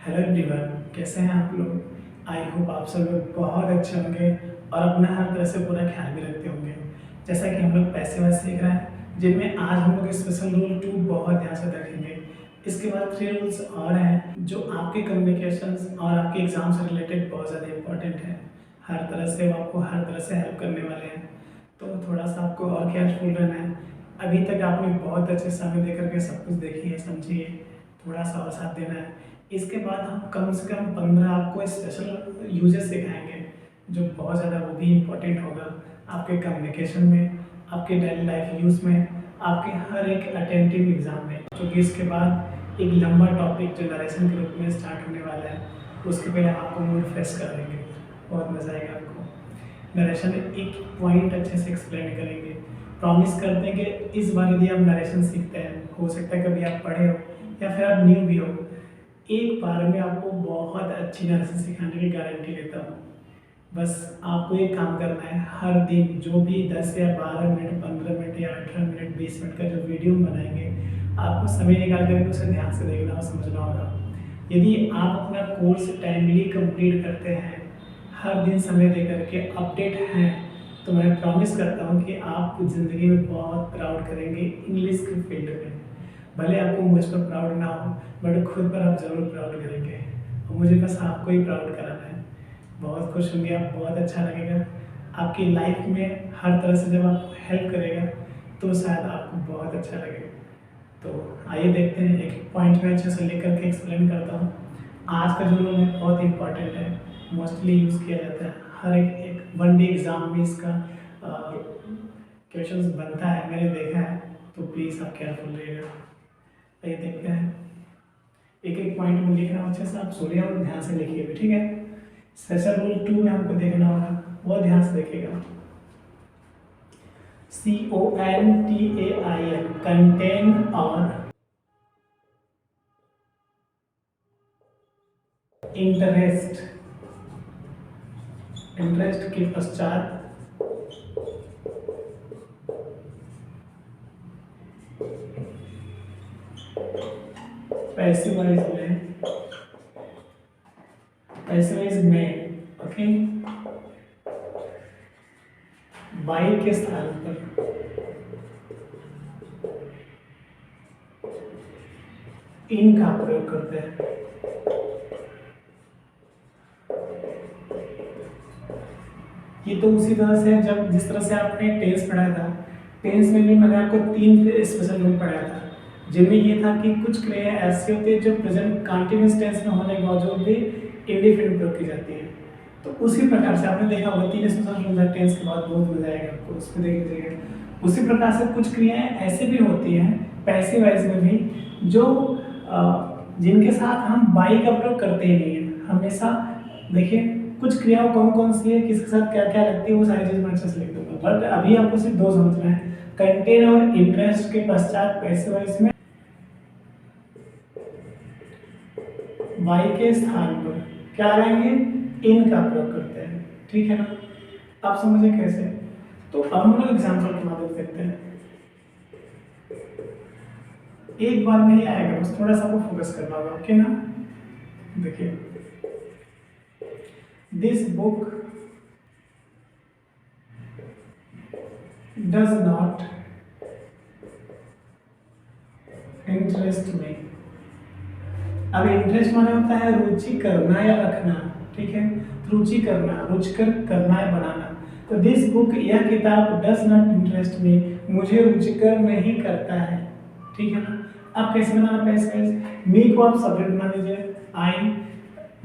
Hello everyone, कैसे हैं आप लोग। आई होप आप सब लोग बहुत अच्छे होंगे और अपना हर तरह से पूरा ख्याल भी रखते होंगे। जैसा कि हम लोग पैसे वाले सीख रहे हैं, जिनमें आज हम लोग स्पेशल रूल 2 बहुत ध्यान से देखेंगे। इसके बाद 3 रूल्स और हैं जो आपके कम्युनिकेशंस और आपके एग्ज़ाम से रिलेटेड बहुत ज़्यादा इंपॉर्टेंट हैं। हर तरह से वो आपको हर तरह से हेल्प करने वाले हैं, तो थोड़ा सा आपको और केयरफुल रहना है। अभी तक आपने बहुत अच्छे समय दे करके सब कुछ देखिए समझिए, थोड़ा सा और साथ देना है। इसके बाद हम कम से कम 15 आपको स्पेशल यूजेस सिखाएंगे जो बहुत ज़्यादा वो भी इम्पोर्टेंट होगा आपके कम्युनिकेशन में, आपके डेली लाइफ यूज़ में, आपके हर एक अटेंटिव एग्ज़ाम में। क्योंकि इसके बाद एक लंबा टॉपिक जो नरेशन के रूप में स्टार्ट होने वाला है, उसके पहले हम आपको मूड फ्रेश कर देंगे। बहुत मज़ा आएगा आपको। नरेशन एक पॉइंट अच्छे से एक्सप्लेन करेंगे। प्रॉमिस करते हैं कि इस बार यदि आप नरेशन सीखते हैं, हो सकता है कभी आप पढ़े हो या फिर आप न्यू भी हो, एक बार में आपको बहुत अच्छी नरेशन सिखाने की गारंटी देता हूँ। बस आपको एक काम करना है, हर दिन जो भी 10 या 12 मिनट, 15 मिनट या 18 मिनट, 20 मिनट का जो वीडियो बनाएंगे, आपको समय निकाल कर उसे ध्यान से देखना और समझना होगा। यदि आप अपना कोर्स टाइमली कंप्लीट करते हैं, हर दिन समय दे करके अपडेट हैं, तो मैं प्रॉमिस करता हूँ कि आप ज़िंदगी में बहुत प्राउड करेंगे इंग्लिश के फील्ड में। भले आपको मुझ पर प्राउड ना हो, बट खुद पर आप ज़रूर प्राउड करेंगे और मुझे बस आपको ही प्राउड कराना है। बहुत खुश होंगे आप, बहुत अच्छा लगेगा आपकी लाइफ में। हर तरह से जब आपको हेल्प करेगा तो शायद आपको बहुत अच्छा लगेगा। तो आइए देखते हैं, एक पॉइंट में अच्छे से लेकर के एक्सप्लेन करता हूँ। आज का जो रूल है बहुत इंपॉर्टेंट है, मोस्टली यूज़ किया जाता है हर एक वन डे एग्ज़ाम में। इसका क्वेश्चंस बनता है, मैंने देखा है, तो प्लीज़ आप केयरफुल रहिएगा। ये देखते हैं, एक एक पॉइंट में लिखना अच्छे से, आप सुनिए और ध्यान से लिखिए भी, ठीक है। स्पेशल रूल 2 में हमको देखना होगा, वो ध्यान से देखिएगा। CONTAIN, कंटेन और इंटरेस्ट। इंटरेस्ट के पश्चात पैसे वाइज में, ओके, बाई के स्थान पर इन का प्रयोग करते हैं। ये तो उसी तरह से जब जिस तरह से आपने टेंस पढ़ाया था, टेंस में भी मैंने आपको 3 स्पेशल रूल पढ़ाया था, जिनमें ये था कि कुछ क्रियाएं ऐसी होती है जो प्रेजेंट कंटिन्यूस टेंस में होने के बावजूद भी इंडिफिनिट प्रयोग की जाती है। तो उसी प्रकार से आपने देखा होगा 3 स्पेशल रूल है टेंस के बाद, बहुत मजा आएगा आपको, उसमें देख लीजिएगा। उसी प्रकार से कुछ क्रियाएं ऐसे भी होती हैं पैसिव वॉइस में भी, जो जिनके साथ हम बाई का प्रयोग करते ही नहीं है हमेशा। देखिए कुछ क्रियाओं कौन कौन सी है, किसके साथ क्या क्या लगती है, वो सारी चीज़ मैं अच्छे से लिख दूंगा, बट अभी आपको सिर्फ 2 समझना है। कंटेन और इंटरेस्ट के पश्चात पैसिव वॉइस में बाई के स्थान पर क्या लगाएंगे, इन का प्रयोग करते हैं, ठीक है ना। आप समझे कैसे, तो अब हम लोग एग्जाम्पल के माध्यम से देखते हैं। एक बार में ही आएगा, बस थोड़ा सा आपको फोकस करना होगा, ओके ना। देखिए, this book does not interest me. अब इंटरेस्ट माने होता है रुचि करना या रखना, ठीक है। रुचि करना, रुचिकर करना या बनाना। तो दिस बुक, यह किताब, डज नॉट इंटरेस्ट मी, मुझे रुचिकर नहीं करता है, ठीक है ना। अब कैसे बनाना पैसिव, मी को आप सब्जेक्ट बना लीजिए, आई,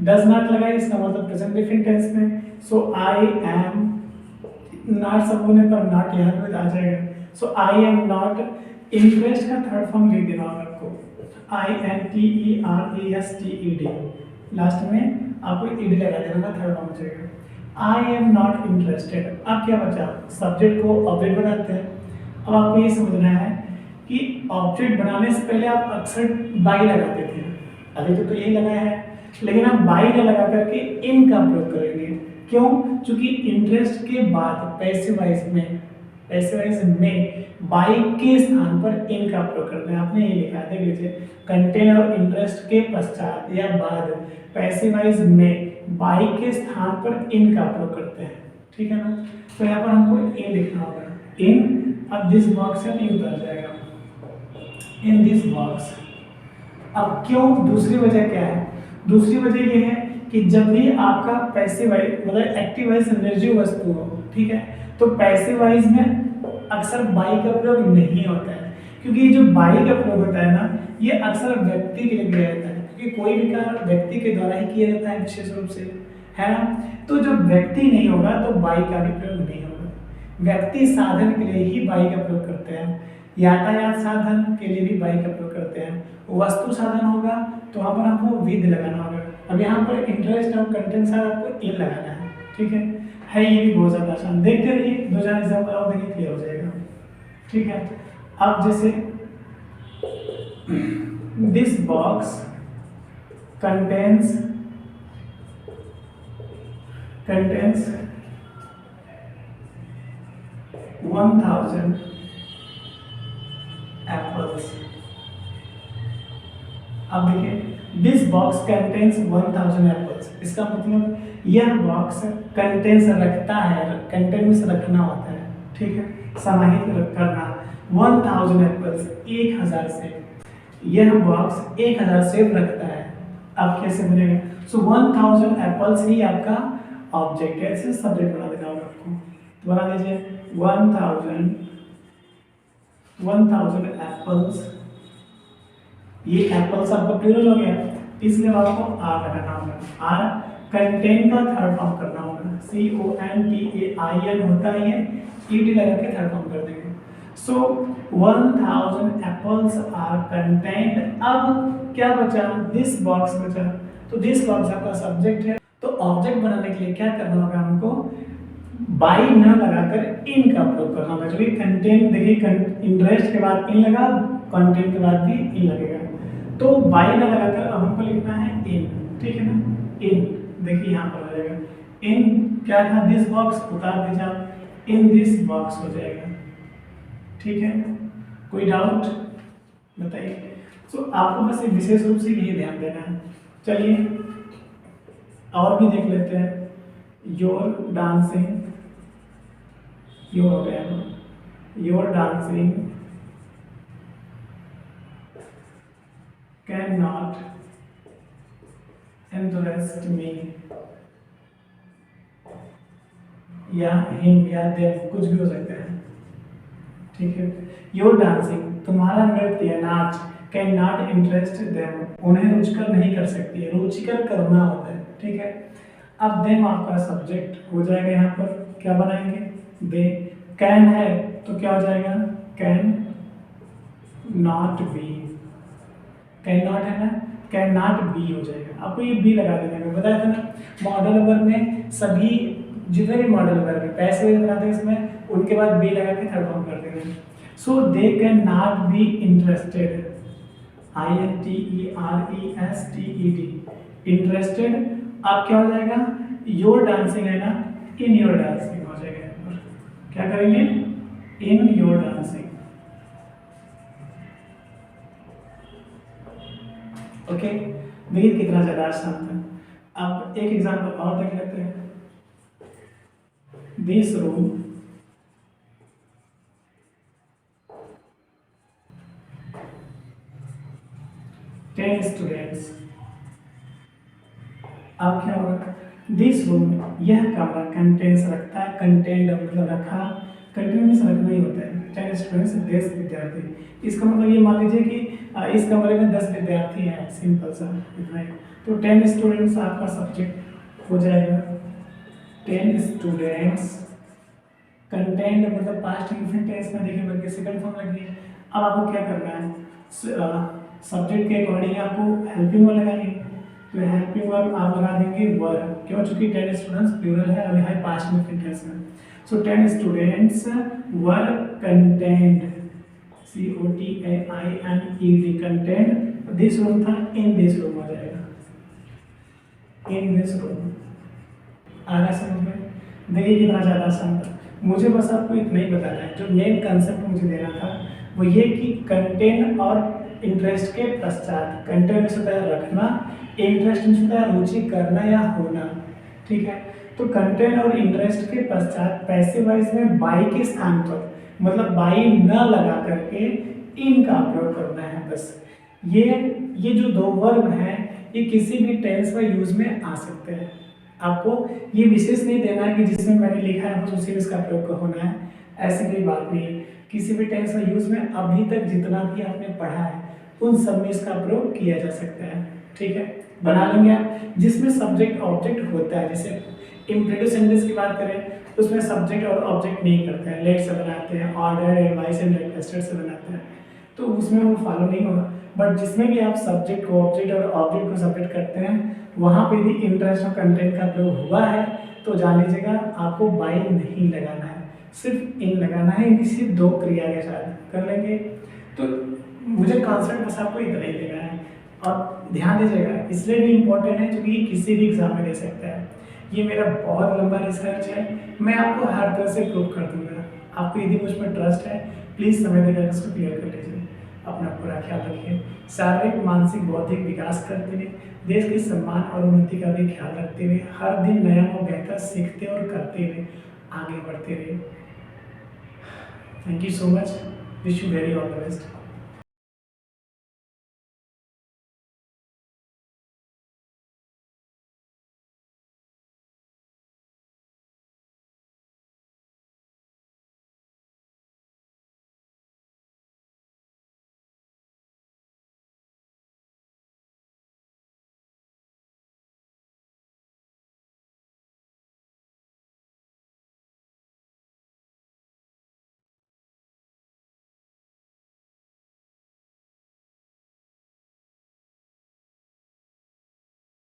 डज नॉट लगाए, इसका मतलब प्रेजेंट डिफरेंट टेंस में, सो आई एम, नॉट सब होने पर नॉट यहाँ पे आ जाएगा, सो आई एम नॉट। इंटरेस्ट का थर्ड फॉर्म लिख देना होगा आपको, INTERESTED, लास्ट में आपको ईडी लगा देना, थर्ड फॉर्म हो जाएगा। I am not interested. अब क्या बचा, सब्जेक्ट को ऑब्जेक्ट बनाते हैं। अब आपको ये समझना है कि ऑब्जेक्ट बनाने से पहले आप अक्सर बाई लगाते थे, अभी तो यही लगाया है, लेकिन आप बाई ना लगा करके इन का प्रयोग करेंगे। क्यों, क्योंकि इंटरेस्ट के बाद पैसिव वॉइस में पैसे वाइज में बाई के स्थान पर इन का प्रयोग करते हैं। आपने ये लिखा है, देख लीजिए, कंटेन और इंटरेस्ट के पश्चात या बाद पैसे वाइज में बाई के स्थान पर इन का प्रयोग करते हैं, ठीक है ना। तो यहाँ पर हमको इन लिखना होगा, इन, अब दिस बॉक्स से इन उतर जाएगा, इन दिस बॉक्स। अब क्यों, दूसरी वजह क्या है, दूसरी वजह ये है कि जब भी आपका पैसे वाइज मतलब एक्टिव वाइज निर्जीव वस्तु हो, ठीक है, तो पैसे वाइज में अक्सर बाई का प्रयोग नहीं होता है, क्योंकि ये जो बाई का प्रयोग होता है ना, ये अक्सर व्यक्ति के लिए किया जाता है, क्योंकि कोई भी कार्य व्यक्ति के द्वारा ही किया जाता है विशेष रूप से, है ना। तो जब व्यक्ति नहीं होगा तो बाई का भी प्रयोग नहीं होगा। व्यक्ति साधन के लिए ही बाई का प्रयोग करते हैं, यातायात साधन के लिए भी बाई का प्रयोग करते हैं। वस्तु साधन होगा तो वहाँ पर हमको विद लगाना होगा। अब यहाँ पर इंटरेस्ट और कंटेंट साथ आपको इन लगाना है, ठीक है ये भी बहुत ज़्यादा आसान। देखते रहिए, 2 4 एग्जाम्पल और देखिए, क्लियर हो जाएगा, ठीक है। अब जैसे दिस बॉक्स कंटेन्स 1000 एप्पल्स। अब देखिए, दिस बॉक्स कंटेन्स 1000 एप्पल्स, इसका मतलब यह बॉक्स कंटेन्स रखता है, कंटेन्स रखना होता है, ठीक है, समाहित करना 1000 एप्पल्स, 1000 सेब। यह बॉक्स 1000 सेब रखता है। अब कैसे बनेगा, सो 1000 एप्पल्स ही आपका ऑब्जेक्ट है, ऐसे सब्जेक्ट बना देना होगा आपको। तो बना दीजिए 1000 एप्पल्स, ये एप्पल्स आपका प्लूरल हो गया, इसलिए आपको आर लगाना होगा। आर कंटेन का थर्ड फॉर्म करना होगा, CONTAIN होता है, ये ED लगा के थर्ड फॉर्म कर देंगे। सो 1000 एप्पल्स आर कंटेन्ड। अब क्या बचा, दिस बॉक्स बचा, तो दिस बॉक्स आपका सब्जेक्ट है। तो ऑब्जेक्ट बनाने के लिए क्या करना होगा हमको, बाई न लगाकर इन का प्रयोग करना होगा। चलिए, कंटेन देखिए, इंटरेस्ट के बाद इन लगा, कंटेंट के बाद भी इन लगेगा, तो बाई न लगाकर अब हमको लिखना है इन, ठीक है ना। इन देखिए यहाँ पर हो जाएगा, इन क्या था, दिस बॉक्स उतार दीजिए आप, इन दिस बॉक्स हो जाएगा, ठीक है। कोई डाउट बताइए। सो आपको बस विशेष रूप से यही ध्यान देना है। चलिए और भी देख लेते हैं। योर डांसिंग, योर हो गया, your dancing can not interest me, या हिम या देम, कुछ भी हो सकता है, ठीक है। योर डांसिंग, तुम्हारा नृत्य, नाच, कैन नॉट इंटरेस्ट देम, उन्हें रुचिकर नहीं कर सकती है, रुचिकर करना होता है, ठीक है। अब देम आपका सब्जेक्ट हो जाएगा, यहाँ पर क्या बनाएंगे, दे। कैन है तो क्या हो जाएगा, can not B, can not है ना, कैन नॉट बी हो जाएगा। आपको ये बी लगा देना, मैं बताया था ना, मॉडल वर्ब में सभी जितने भी मॉडल वर्ब है पैसे बनाते हैं इसमें, उनके बाद बी लगा के थर्ड फॉर्म कर देंगे। So they can not be interested, INTERESTED, interested. अब क्या हो जाएगा, योर डांसिंग है ना, इन योर डांसिंग हो जाएगा। यहाँ पर क्या करेंगे, इन योर डांसिंग, ओके। देखिए कितना ज्यादा आसान था। अब एक एग्जांपल और देख लेते हैं। This room ten students. अब क्या होगा, दिस रूम, यह कमरा कंटेन्स रखता है, कंटेंट मतलब रखा, कंटेन्स रखना ही होता है, 10 स्टूडेंट्स 10 विद्यार्थी। इसका मतलब ये मान लीजिए कि इस कमरे में 10 विद्यार्थी हैं, सिंपल सा इतना ही। तो 10 स्टूडेंट्स आपका सब्जेक्ट हो जाएगा, 10 स्टूडेंट्स, कंटेंट मतलब पास्ट इंफिनिट टेंस में देखिए बल्कि सेकंड फॉर्म लगी है। अब आपको क्या करना है, सब्जेक्ट के अकॉर्डिंग आपको हेल्पिंग वर्ब लगानी है, तो हेल्पिंग वर्ब आप लगा देंगे वर, क्यों, चूंकि 10 स्टूडेंट्स प्लूरल है, अभी है पास्ट इंफिनिट टेंस में। सो 10 students were content, COTAINED, content. This room था, इन दिस रूम हो जाएगा, इन दिस रूम। आ रहा समझ में, देखिए कितना ज़्यादा आसान था। मुझे बस आपको इतना ही बताना है, जो मेन कंसेप्ट मुझे देना था वो ये कि कंटेंट और इंटरेस्ट के पश्चात, कंटेंट से होता है रखना, इंटरेस्ट में होता है रुचि करना या होना, ठीक है। तो कंटेंट और इंटरेस्ट के पश्चात पैसे वाइज में बाई के स्थान पर, मतलब बाई न लगा करके इन का प्रयोग करना है बस। ये जो दो वर्ब हैं ये किसी भी टेंस में यूज में आ सकते हैं। आपको ये विशेष नहीं देना है कि जिसमें मैंने लिखा है बस उसी में इसका प्रयोग होना है, ऐसी कोई बात नहीं है। किसी भी टेंस में यूज में अभी तक जितना भी आपने पढ़ा है उन सब में इसका प्रयोग किया जा सकता है, ठीक है। बना लेंगे आप, जिसमें सब्जेक्ट ऑब्जेक्ट होता है। जैसे इम्परेटिव सेंटेंस की बात करें तो उसमें सब्जेक्ट और ऑब्जेक्ट नहीं करते हैं, लेट से बनाते हैं, ऑर्डर, एडवाइस एंड रिक्वेस्टेड से बनाते हैं, तो उसमें वो फॉलो नहीं होगा। बट जिसमें भी आप सब्जेक्ट को ऑब्जेक्ट और ऑब्जेक्ट को सेपरेट करते हैं वहाँ पे भी इंटरेस्ट और कंटेंट का प्रयोग हुआ है तो जान लीजिएगा आपको बाई नहीं लगाना है, सिर्फ इन लगाना है। इसी दो क्रिया के साथ कर लेंगे। तो मुझे कॉन्सेप्ट बस आपको इतना ही देना है और ध्यान दीजिएगा, इसलिए भी इम्पोर्टेंट है क्योंकि किसी भी एग्जाम में दे सकता है। ये मेरा बहुत लंबा रिसर्च है, मैं आपको हर तरह से प्रूव कर दूंगा। आपको यदि मुझ पर ट्रस्ट है प्लीज़ समय देकर इसको क्लियर कर लीजिए। अपना पूरा ख्याल रखिए, शारीरिक मानसिक बौद्धिक विकास करते हुए देश के सम्मान और उन्नति का भी ख्याल रखते हुए हर दिन नया और बेहतर सीखते और करते हुए आगे बढ़ते रहे। Thank you so much, wish you very all the best.